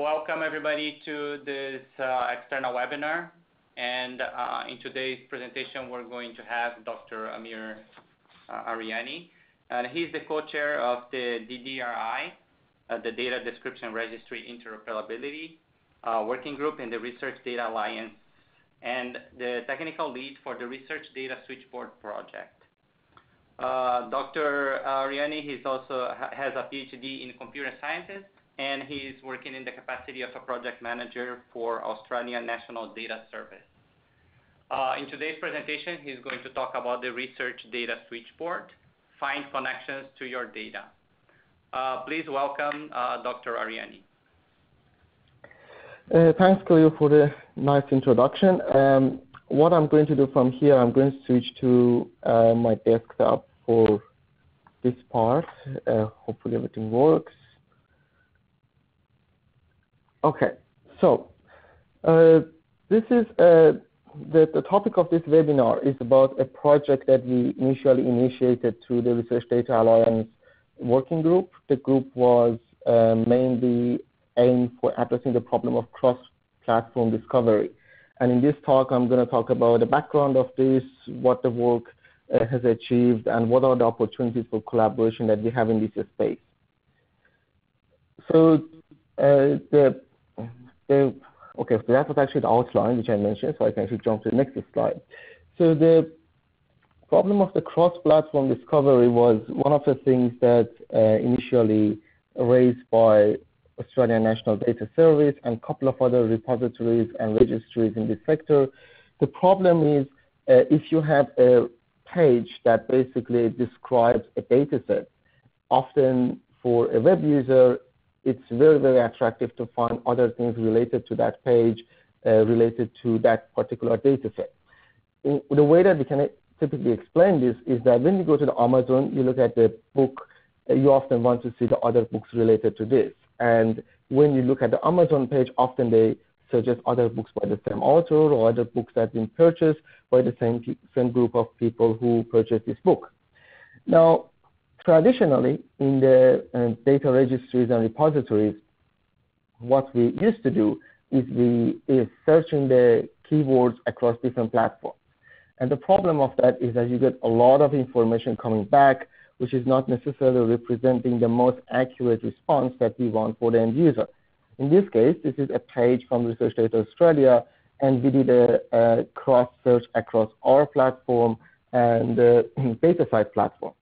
welcome everybody to this external webinar. And in today's presentation, we're going to have Dr. Amir Aryani. And he's the co-chair of the DDRI, the Data Description Registry Interoperability Working Group in the Research Data Alliance, and the technical lead for the Research Data Switchboard project. Dr. Aryani also has a PhD in computer sciences, and he's working in the capacity of a project manager for Australian National Data Service. In today's presentation, he's going to talk about the Research Data Switchboard, find connections to your data. Please welcome Dr. Aryani. Thanks, Khalil, for the nice introduction. What I'm going to do from here, I'm going to switch to my desktop for this part. Hopefully everything works. Okay, so this is the topic of this webinar is about a project that we initially initiated through the Research Data Alliance working group. The group was mainly aimed for addressing the problem of cross-platform discovery. And in this talk, I'm going to talk about the background of this, what the work has achieved, and what are the opportunities for collaboration that we have in this space. So okay, so that was actually the outline which I mentioned, so I can actually jump to the next slide. So the problem of the cross-platform discovery was one of the things that initially raised by Australian National Data Service and a couple of other repositories and registries in this sector. The problem is if you have a page that basically describes a data set, often for a web user, it's very, very attractive to find other things related to that page, related to that particular data set. The way that we can typically explain this is that when you go to the Amazon, you look at the book, you often want to see the other books related to this. And when you look at the Amazon page, often they suggest other books by the same author or other books that have been purchased by the same group of people who purchased this book. Now, traditionally, in the data registries and repositories, what we used to do is searching the keywords across different platforms. And the problem of that is that you get a lot of information coming back, which is not necessarily representing the most accurate response that we want for the end user. In this case, this is a page from Research Data Australia, and we did a cross-search across our platform and the DataSite platform.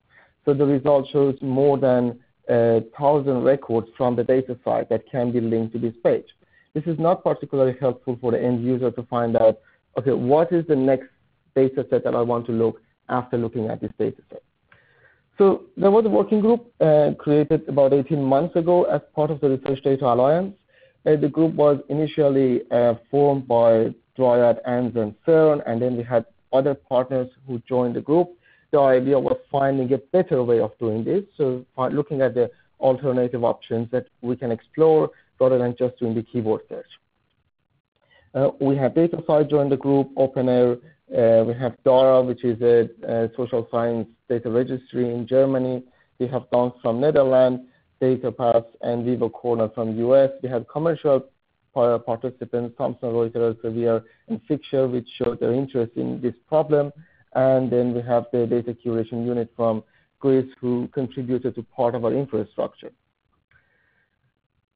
So the result shows more than 1,000 records from the DataSite that can be linked to this page. This is not particularly helpful for the end user to find out, okay, what is the next data set that I want to look after looking at this data set. So there was a working group created about 18 months ago as part of the Research Data Alliance. The group was initially formed by Dryad, ANS, and CERN, and then we had other partners who joined the group. The idea was finding a better way of doing this, so looking at the alternative options that we can explore rather than just doing the keyword search. We have DataSite join the group, OpenAir. We have DARA, which is a social science data registry in Germany. We have DANS from Netherlands, DataPath, and Vivo Corner from US. We have commercial participants, Thomson Reuters, Elsevier, and Fixture, which showed their interest in this problem. And then we have the data curation unit from Greece, who contributed to part of our infrastructure.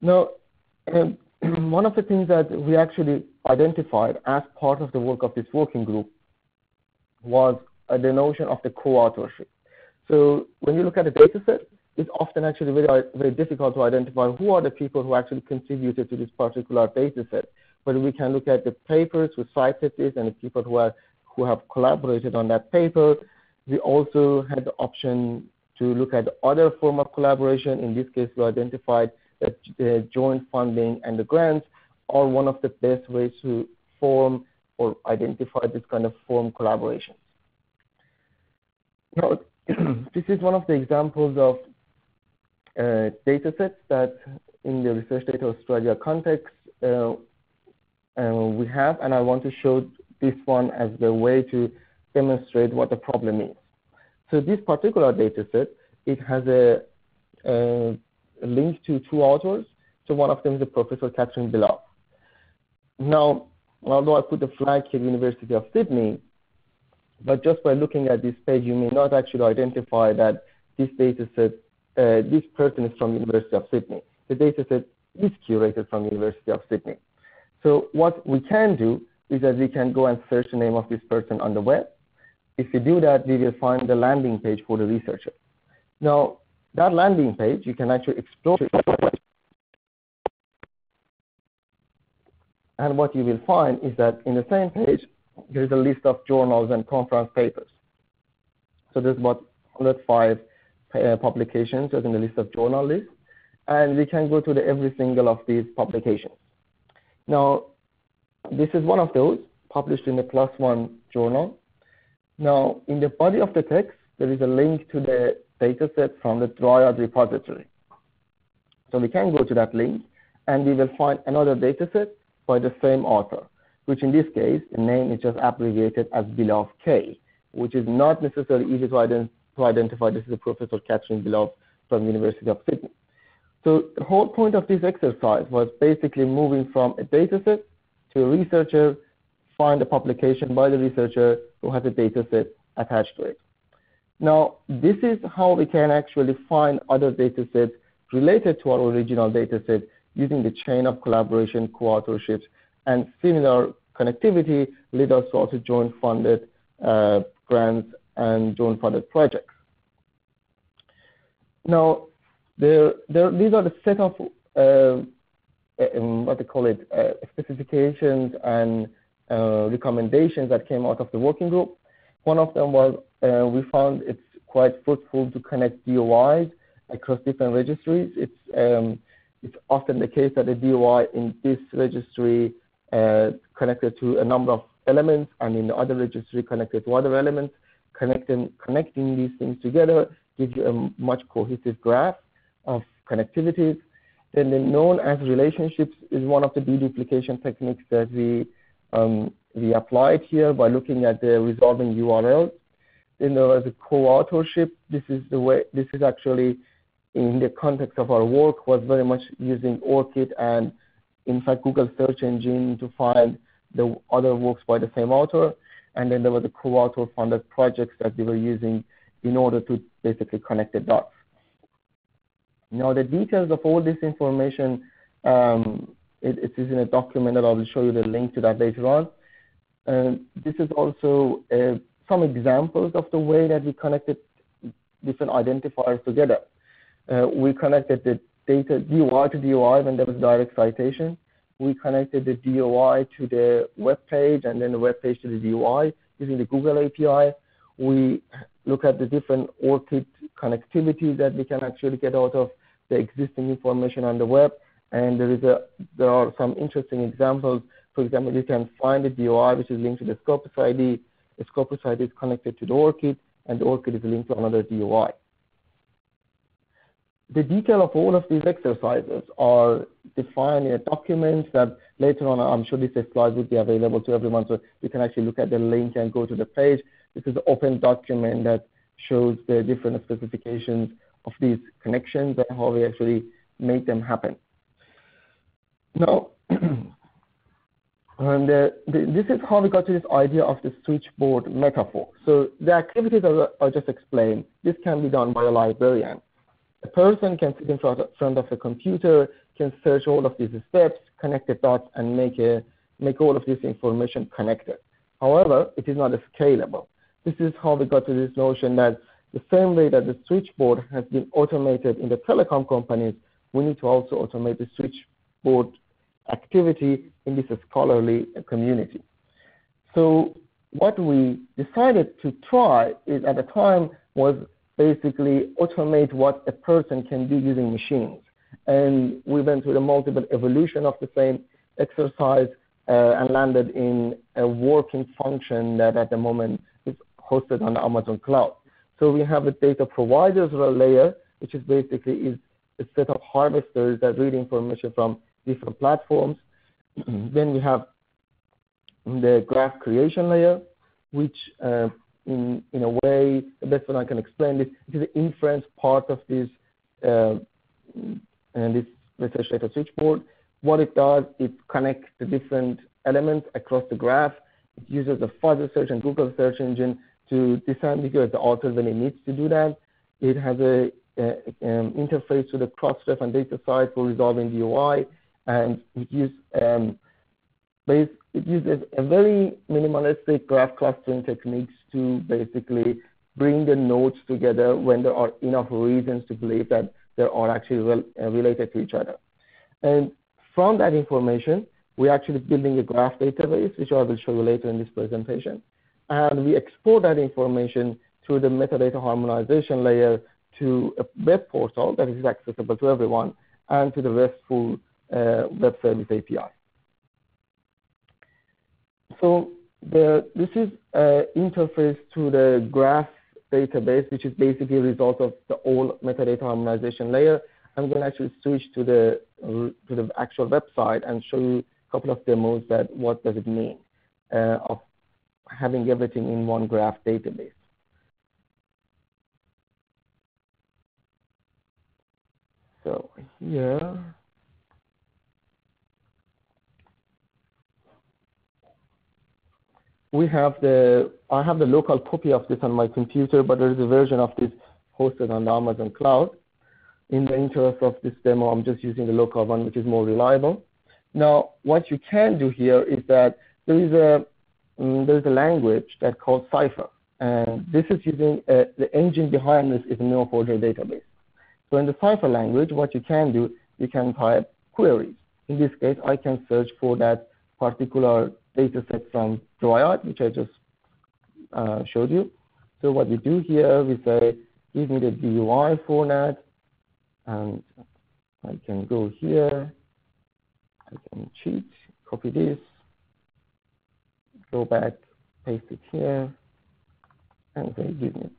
Now, one of the things that we actually identified as part of the work of this working group was the notion of the co-authorship. So when you look at a data set, it's often actually very, very difficult to identify who are the people who actually contributed to this particular data set. But we can look at the papers who cited this and the people who have collaborated on that paper. We also had the option to look at the other form of collaboration. In this case, we identified that the joint funding and the grants are one of the best ways to form or identify this kind of form collaboration. Now, this is one of the examples of data sets that in the Research Data Australia context we have, and I want to show this one as the way to demonstrate what the problem is. So this particular data set, it has a link to two authors. So one of them is the professor capturing below. Now, although I put the flag here, University of Sydney, but just by looking at this page, you may not actually identify that this data set, this person is from University of Sydney. The data set is curated from University of Sydney. So what we can do is that we can go and search the name of this person on the web. If we do that, we will find the landing page for the researcher. Now, that landing page, you can actually explore. And what you will find is that in the same page, there is a list of journals and conference papers. So there's about 105 publications in the list of journal list. And we can go to every single of these publications. Now, this is one of those published in the +1 journal. Now, in the body of the text, there is a link to the dataset from the DDRI repository. So we can go to that link, and we will find another dataset by the same author, which in this case, the name is just abbreviated as Beloved K, which is not necessarily easy to identify. This is a professor capturing Beloved from University of Sydney. So the whole point of this exercise was basically moving from a dataset to a researcher, find a publication by the researcher who has a dataset attached to it. Now, this is how we can actually find other datasets related to our original dataset using the chain of collaboration, co-authorships, and similar connectivity lead us to also joint funded grants and joint funded projects. Now, these are the set of what they call it, specifications and recommendations that came out of the working group. One of them was we found it's quite fruitful to connect DOIs across different registries. It's often the case that the DOI in this registry connected to a number of elements, and in the other registry connected to other elements. Connecting these things together gives you a much cohesive graph of connectivities. Then the known as relationships is one of the deduplication techniques that we applied here by looking at the resolving URLs. Then there was a co-authorship. This is actually in the context of our work was very much using ORCID and in fact Google search engine to find the other works by the same author. And then there was a co-author funded projects that we were using in order to basically connect the dots. Now the details of all this information, it is in a document that I will show you the link to that later on. This is also some examples of the way that we connected different identifiers together. We connected the data DOI to DOI when there was direct citation. We connected the DOI to the web page and then the web page to the DOI using the Google API. We look at the different ORCID connectivity that we can actually get out of the existing information on the web. And there are some interesting examples. For example, you can find the DOI, which is linked to the Scopus ID. The Scopus ID is connected to the ORCID, and the ORCID is linked to another DOI. The detail of all of these exercises are defined in a document that later on, I'm sure this slide will be available to everyone, so you can actually look at the link and go to the page. This is an open document that shows the different specifications of these connections and how we actually make them happen. Now, and this is how we got to this idea of the switchboard metaphor. So the activities I just explained, this can be done by a librarian. A person can sit in front of a computer, can search all of these steps, connect the dots, and make all of this information connected. However, it is not scalable. This is how we got to this notion that the same way that the switchboard has been automated in the telecom companies, we need to also automate the switchboard activity in this scholarly community. So what we decided to try is at the time was basically automate what a person can do using machines. And we went through the multiple evolution of the same exercise and landed in a working function that at the moment is hosted on the Amazon cloud. So we have a data providers layer, which is basically a set of harvesters that read information from different platforms. Then we have the graph creation layer, which in a way, the best way I can explain this, it is the inference part of this Research Data Switchboard. What it does, it connects the different elements across the graph. It uses the fuzzy search and Google search engine to disambiguate the author when it needs to do that. It has a interface to the Crossref and data site for resolving DOI, and it uses a very minimalistic graph clustering techniques to basically bring the nodes together when there are enough reasons to believe that they are actually related to each other. And from that information, we're actually building a graph database, which I will show you later in this presentation. And we export that information through the metadata harmonization layer to a web portal that is accessible to everyone and to the RESTful web service API. So this is an interface to the graph database, which is basically a result of the old metadata harmonization layer. I'm going to actually switch to the actual website and show you a couple of demos that what does it mean of having everything in one graph database. So here we have I have the local copy of this on my computer, but there is a version of this hosted on the Amazon cloud. In the interest of this demo, I'm just using the local one, which is more reliable. Now, what you can do here is that there is a language that's called Cypher, and this is using the engine behind this is a Neo4j database. So in the Cypher language, what you can do, you can type queries. In this case, I can search for that particular data set from Dryad, which I just showed you. So what we do here, we say, give me the DUI format, and I can go here, I can cheat, copy this, go back, paste it here, and say, give me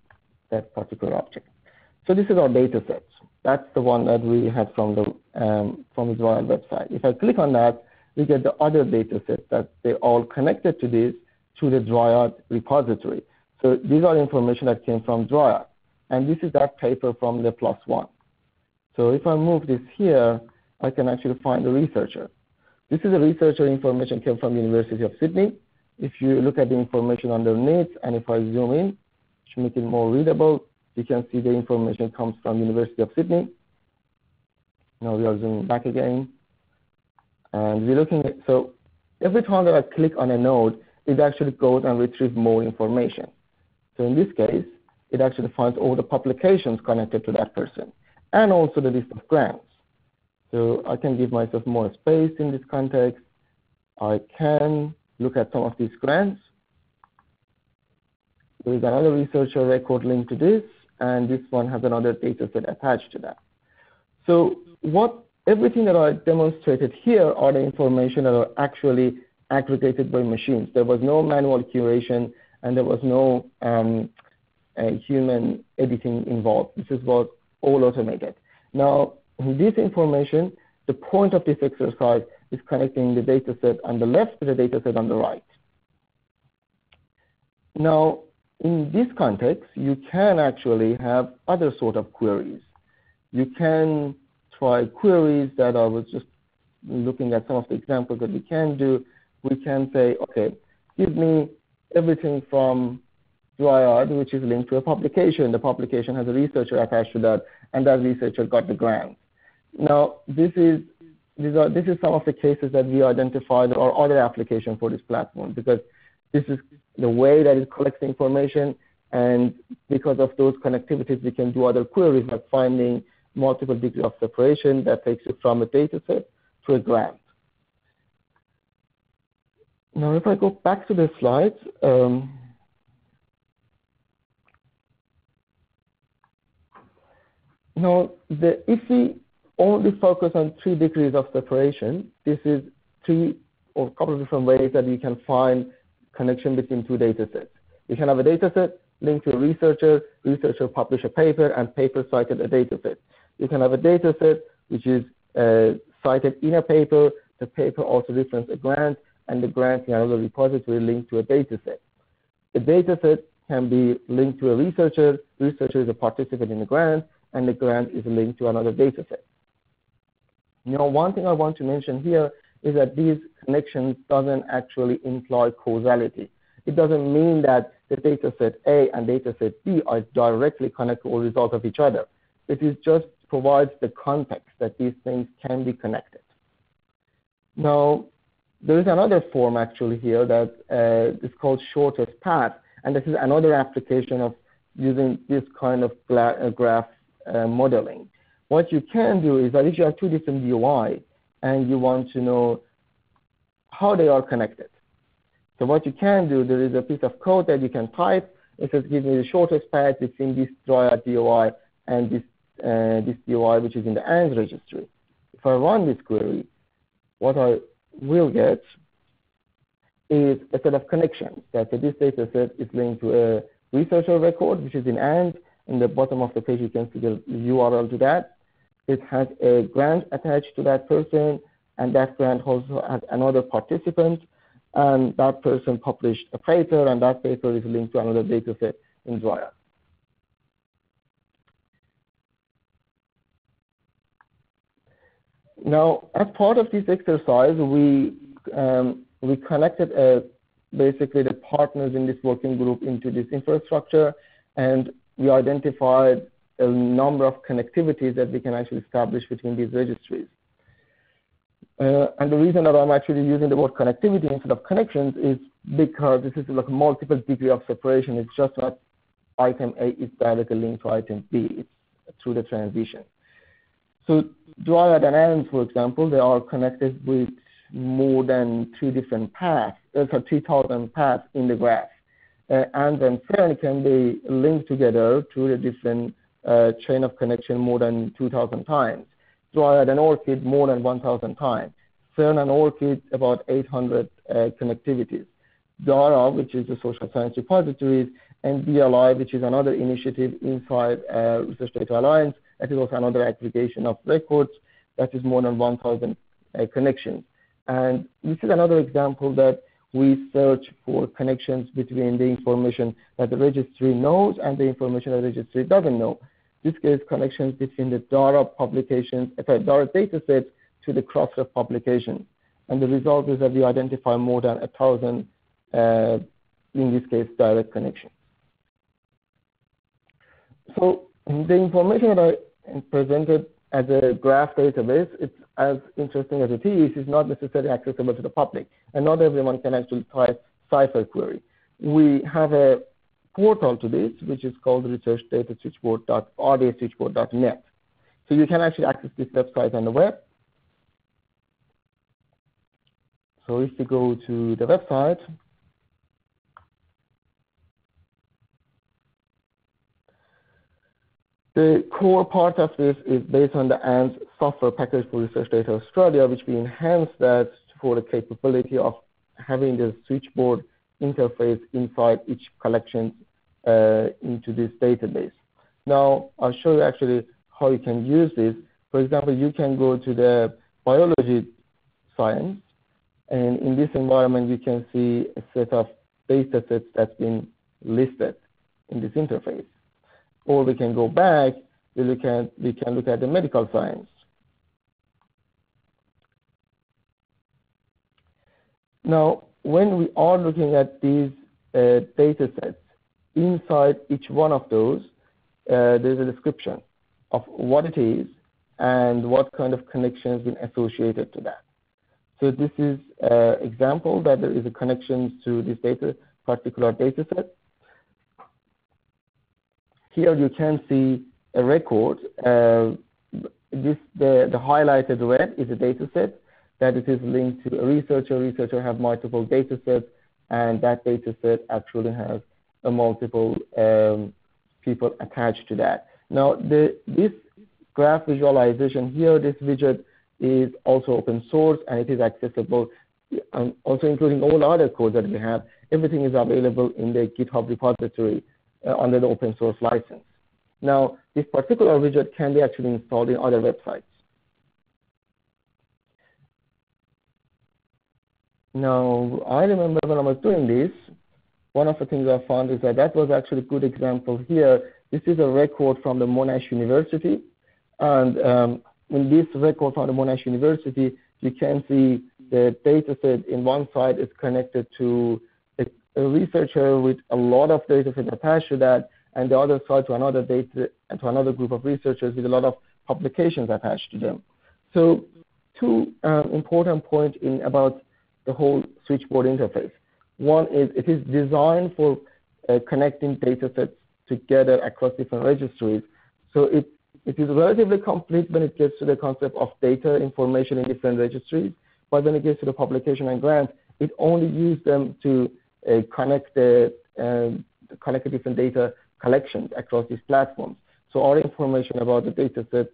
that particular object. So this is our data set. That's the one that we had from the Dryad website. If I click on that, we get the other data sets that they're all connected to this through the Dryad repository. So these are information that came from Dryad. And this is that paper from the +1. So if I move this here, I can actually find the researcher. This is a researcher information came from University of Sydney. If you look at the information underneath, and if I zoom in to make it more readable, you can see the information comes from University of Sydney. Now we are zooming back again. And we're looking at, so every time that I click on a node, it actually goes and retrieves more information. So in this case, it actually finds all the publications connected to that person, and also the list of grants. So I can give myself more space in this context. I can look at some of these grants. There is another researcher record linked to this, and this one has another data set attached to that. So everything that I demonstrated here are the information that are actually aggregated by machines. There was no manual curation, and there was no human editing involved. This was all automated. Now, this information, the point of this exercise is connecting the data set on the left to the data set on the right. Now, in this context, you can actually have other sort of queries. You can try queries that I was just looking at some of the examples that we can do. We can say, okay, give me everything from Dryad, which is linked to a publication. The publication has a researcher attached to that, and that researcher got the grant. Now, this is some of the cases that we identified or other applications for this platform, because this is the way that it collects information, and because of those connectivities, we can do other queries like finding multiple degrees of separation that takes you from a data set to a grant. Now, if I go back to the slides, now, if we only focus on 3 degrees of separation, this is 3 or a couple of different ways that you can find connection between 2 data sets. You can have a data set linked to a researcher, researcher publish a paper, and paper cited a data set. You can have a data set which is cited in a paper, the paper also references a grant, and the grant in another repository linked to a data set. The data set can be linked to a researcher, researcher is a participant in the grant, and the grant is linked to another data set. Now, one thing I want to mention here is that these connections doesn't actually imply causality. It doesn't mean that the dataset A and dataset B are directly connected or result of each other. It is just provides the context that these things can be connected. Now, there is another form actually here that is called shortest path, and this is another application of using this kind of graph modeling. What you can do is that if you have two different DOI and you want to know how they are connected. So what you can do, there is a piece of code that you can type. It says, give me the shortest path between this triad DOI and this DOI, which is in the AND registry. If I run this query, what I will get is a set of connections. That this data set is linked to a researcher record, which is in AND. In the bottom of the page, you can see the URL to that. It has a grant attached to that person, and that grant also has another participant, and that person published a paper, and that paper is linked to another data set in DRI. Now, as part of this exercise, we connected basically the partners in this working group into this infrastructure, and we identified a number of connectivities that we can actually establish between these registries. And the reason that I'm actually using the word connectivity instead of connections is because this is like multiple degree of separation. It's just not item A is directly linked to item B. It's through the transition. So Dryad and AND, for example, they are connected with more than 2 different paths. There's 3,000 paths in the graph. AND and CERN can be linked together through the different chain of connection more than 2,000 times. Dryad and ORCID more than 1,000 times. CERN and ORCID about 800 connectivities. DARA, which is the social science repositories, and DLI, which is another initiative inside Research Data Alliance. That is also another aggregation of records. That is more than 1,000 connections. And this is another example that we search for connections between the information that the registry knows and the information that the registry doesn't know. This case, connections between the DARA publications, DARA datasets to the Crossref publications. And the result is that we identify more than 1,000, in this case, direct connections. So the information that I presented as a graph database, it's as interesting as it is, is not necessarily accessible to the public. And not everyone can actually type Cypher query. We have a portal to this, which is called RD-Switchboard.net. So you can actually access this website on the web. So if you go to the website, the core part of this is based on the AND software package for Research Data Australia, which we enhanced that for the capability of having the switchboard interface inside each collection into this database. Now, I'll show you actually how you can use this. For example, you can go to the biology science, and in this environment, you can see a set of data sets that's been listed in this interface. Or we can go back, we can look at the medical science. Now, when we are looking at these data sets, inside each one of those, there's a description of what it is and what kind of connection has been associated to that. So this is an example that there is a connection to this particular data set. Here you can see a record. The highlighted red is a data set that it is linked to a researcher. Researcher have multiple data sets, and that data set actually has a multiple people attached to that. Now, this graph visualization here, this widget is also open source, and it is accessible, also including all other codes that we have. Everything is available in the GitHub repository under the open source license. Now, this particular widget can be actually installed in other websites. Now, I remember when I was doing this, one of the things I found is that was actually a good example here. This is a record from the Monash University, and in this record from the Monash University, you can see the data set in one side is connected to a researcher with a lot of data set attached to that, and the other side to another data and to another group of researchers with a lot of publications attached to them. So two important points about the whole switchboard interface. One is it is designed for connecting data sets together across different registries. So it is relatively complete when it gets to the concept of data information in different registries, but when it gets to the publication and grants, it only uses them to connect the different data collections across these platforms. So our information about the data sets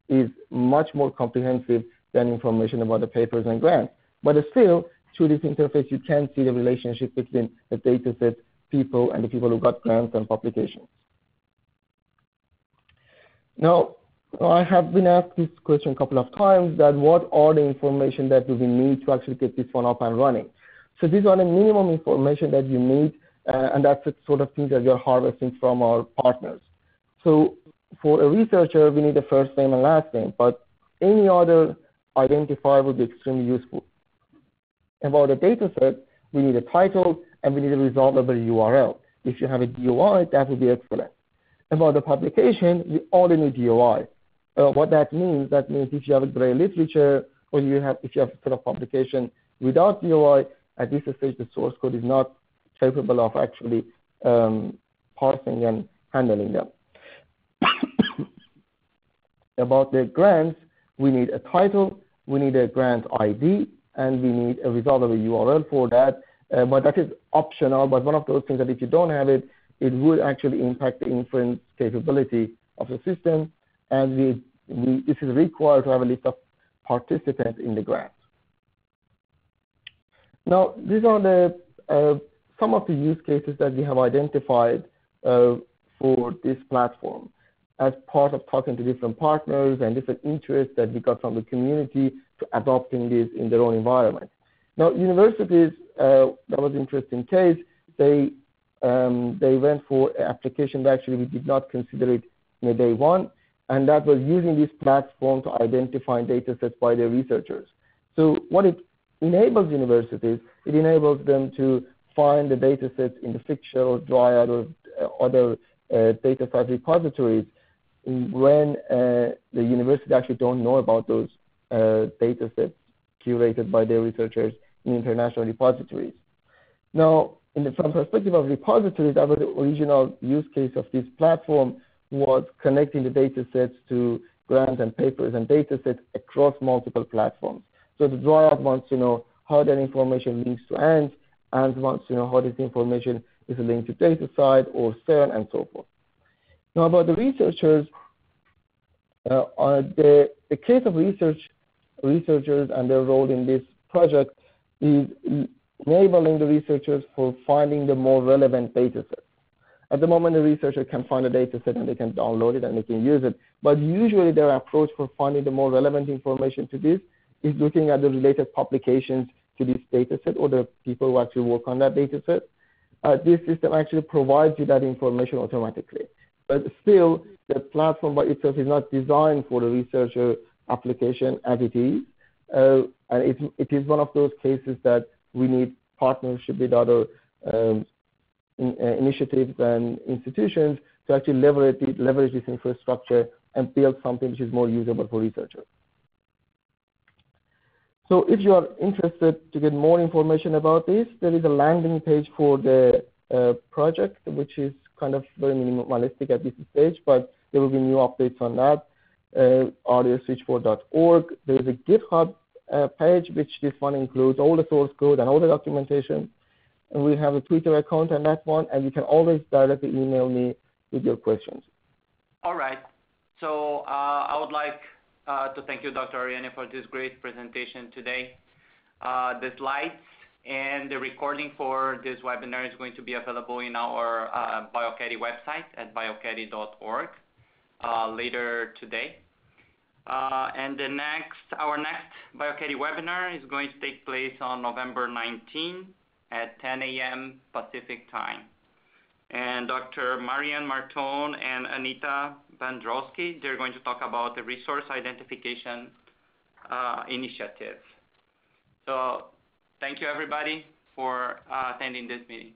is much more comprehensive than information about the papers and grants. But still, through this interface, you can see the relationship between the data set people and the people who got grants and publications. Now, I have been asked this question a couple of times, that what are the information that we need to actually get this one up and running? So these are the minimum information that you need, and that's the sort of things that we are harvesting from our partners. So for a researcher, we need a first name and last name, but any other identifier would be extremely useful. About a data set, we need a title and we need a resolvable URL. If you have a DOI, that would be excellent. About the publication, we only need DOI. What that means if you have a gray literature or if you have a set of publication without DOI, at this stage the source code is not capable of actually parsing and handling them. About the grants, we need a title, we need a grant ID, and we need a resolvable URL for that. But that is optional, but one of those things that if you don't have it, it would actually impact the inference capability of the system, and this is required to have a list of participants in the grant. Now, these are some of the use cases that we have identified for this platform as part of talking to different partners and different interests that we got from the community to adopting this in their own environment. Now, universities, that was an interesting case. They went for an application that actually we did not consider it in day one, and that was using this platform to identify data sets by their researchers. So what it enables universities, it enables them to find the data sets in the Fixture or Dryad or other data site repositories when the university actually don't know about those data sets curated by their researchers in international repositories. Now, from the perspective of repositories, that was the original use case of this platform, was connecting the data sets to grants and papers and data sets across multiple platforms. So the Dryad wants to know how that information links to AND wants to know how this information is linked to DataSite or CERN and so forth. Now about the researchers, the case of researchers and their role in this project is enabling the researchers for finding the more relevant data sets. At the moment, the researcher can find a data set and they can download it and they can use it. But usually their approach for finding the more relevant information to this is looking at the related publications to this data set or the people who actually work on that data set. This system actually provides you that information automatically. But still, the platform by itself is not designed for the researcher application as it is. And it is one of those cases that we need partnership with other initiatives and institutions to actually leverage this infrastructure and build something which is more usable for researchers. So if you are interested to get more information about this, there is a landing page for the project, which is kind of very minimalistic at this stage, but there will be new updates on that. RD-Switchboard.org. There is a GitHub page, which this one includes all the source code and all the documentation. And we have a Twitter account on that one, and you can always directly email me with your questions. All right. So I would like to thank you, Dr. Aryani, for this great presentation today. The slides and the recording for this webinar is going to be available in our bioCADDIE website at bioCADDIE.org later today. And our next bioCADDIE webinar is going to take place on November 19 at 10 a.m. Pacific time. and Dr. Marianne Martone and Anita Bandrowski. They're going to talk about the resource identification initiative. So thank you, everybody, for attending this meeting.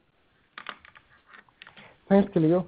Thanks, Khalil.